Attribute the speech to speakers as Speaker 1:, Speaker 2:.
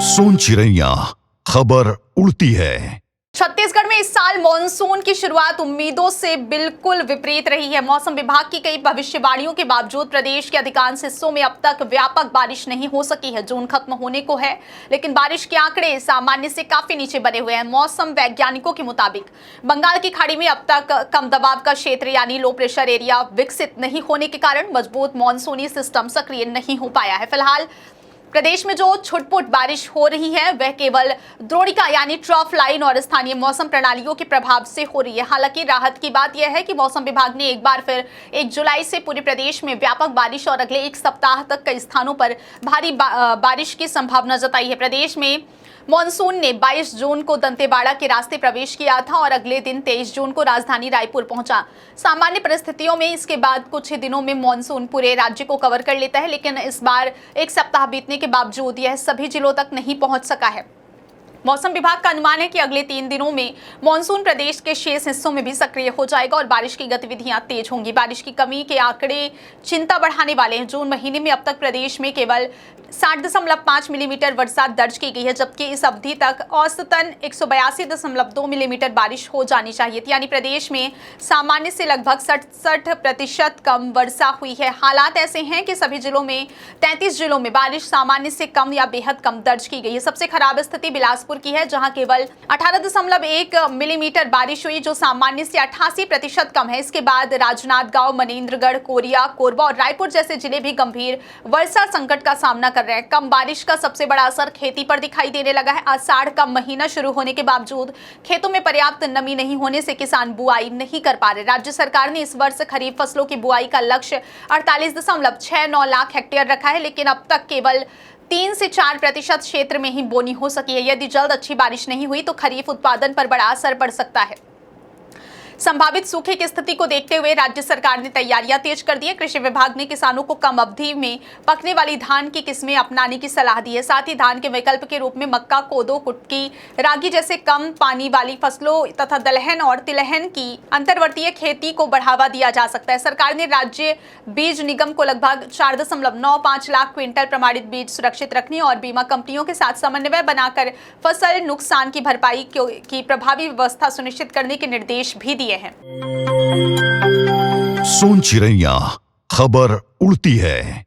Speaker 1: सोन चिड़ैया खबर उड़ती है।
Speaker 2: छत्तीसगढ़ में इस साल मॉनसून की शुरुआत उम्मीदों से बिल्कुल विपरीत रही है। मौसम विभाग की कई भविष्यवाणियों के बावजूद प्रदेश के अधिकांश हिस्सों में अब तक व्यापक बारिश नहीं हो सकी है। जून खत्म होने को है, लेकिन बारिश के आंकड़े सामान्य से काफी नीचे बने हुए हैं। मौसम वैज्ञानिकों के मुताबिक बंगाल की खाड़ी में अब तक कम दबाव का क्षेत्र यानी लो प्रेशर एरिया विकसित नहीं होने के कारण मजबूत मॉनसूनी सिस्टम सक्रिय नहीं हो पाया है। फिलहाल प्रदेश में जो छुटपुट बारिश हो रही है वह केवल द्रोणिका यानी ट्रफ लाइन और स्थानीय मौसम प्रणालियों के प्रभाव से हो रही है। हालांकि राहत की बात यह है कि मौसम विभाग ने एक बार फिर 1 जुलाई से पूरे प्रदेश में व्यापक बारिश और अगले 1 सप्ताह तक कई स्थानों पर भारी बारिश की संभावना जताई है। प्रदेश में मॉनसून ने 22 जून को दंतेवाड़ा के रास्ते प्रवेश किया था और अगले दिन 23 जून को राजधानी रायपुर पहुंचा। सामान्य परिस्थितियों में इसके बाद कुछ ही दिनों में मॉनसून पूरे राज्य को कवर कर लेता है, लेकिन इस बार 1 सप्ताह बीतने के बावजूद यह सभी जिलों तक नहीं पहुंच सका है। मौसम विभाग का अनुमान है कि अगले 3 दिनों में मॉनसून प्रदेश के शेष हिस्सों में भी सक्रिय हो जाएगा और बारिश की गतिविधियां तेज होंगी। बारिश की कमी के आंकड़े चिंता बढ़ाने वाले हैं। जून महीने में अब तक प्रदेश में केवल 60.5 मिलीमीटर वर्षा दर्ज की गई है, जबकि इस अवधि तक औसतन 182.2 मिलीमीटर बारिश हो जानी चाहिए थी, यानी प्रदेश में सामान्य से लगभग 67% कम वर्षा हुई है। हालात ऐसे हैं कि सभी जिलों में 33 जिलों में बारिश सामान्य से कम या बेहद कम दर्ज की गई है। सबसे खराब स्थिति बिलासपुर की है, जहां केवल 18.1 मिलीमीटर बारिश हुई, जो सामान्य से 88% कम है। इसके बाद राजनांदगांव, मनेन्द्रगढ़, कोरिया, कोरबा और रायपुर जैसे जिले भी गंभीर वर्षा संकट का सामना कर रहे हैं। कम बारिश का सबसे बड़ा असर खेती पर दिखाई देने लगा है। आषाढ़ का महीना शुरू होने के बावजूद खेतों में पर्याप्त नमी नहीं होने से किसान बुआई नहीं कर पा रहे। राज्य सरकार ने इस वर्ष खरीफ फसलों की बुआई का लक्ष्य 48.69 लाख हेक्टेयर रखा है, लेकिन अब तक केवल 3 से 4% क्षेत्र में ही बोनी हो सकी है। यदि जल्द अच्छी बारिश नहीं हुई तो खरीफ उत्पादन पर बड़ा असर पड़ सकता है। संभावित सूखे की स्थिति को देखते हुए राज्य सरकार ने तैयारियां तेज कर दी है। कृषि विभाग ने किसानों को कम अवधि में पकने वाली धान की किस्में अपनाने की सलाह दी है। साथ ही धान के विकल्प के रूप में मक्का, कोदो, कुटकी, रागी जैसे कम पानी वाली फसलों तथा दलहन और तिलहन की अंतर्वर्तीय खेती को बढ़ावा दिया जा सकता है। सरकार ने राज्य बीज निगम को लगभग 4.95 लाख क्विंटल प्रमाणित बीज सुरक्षित रखने और बीमा कंपनियों के साथ समन्वय बनाकर फसल नुकसान की भरपाई की प्रभावी व्यवस्था सुनिश्चित करने के निर्देश भी दिए हैं।
Speaker 1: सोन चिड़ैया खबर उड़ती है।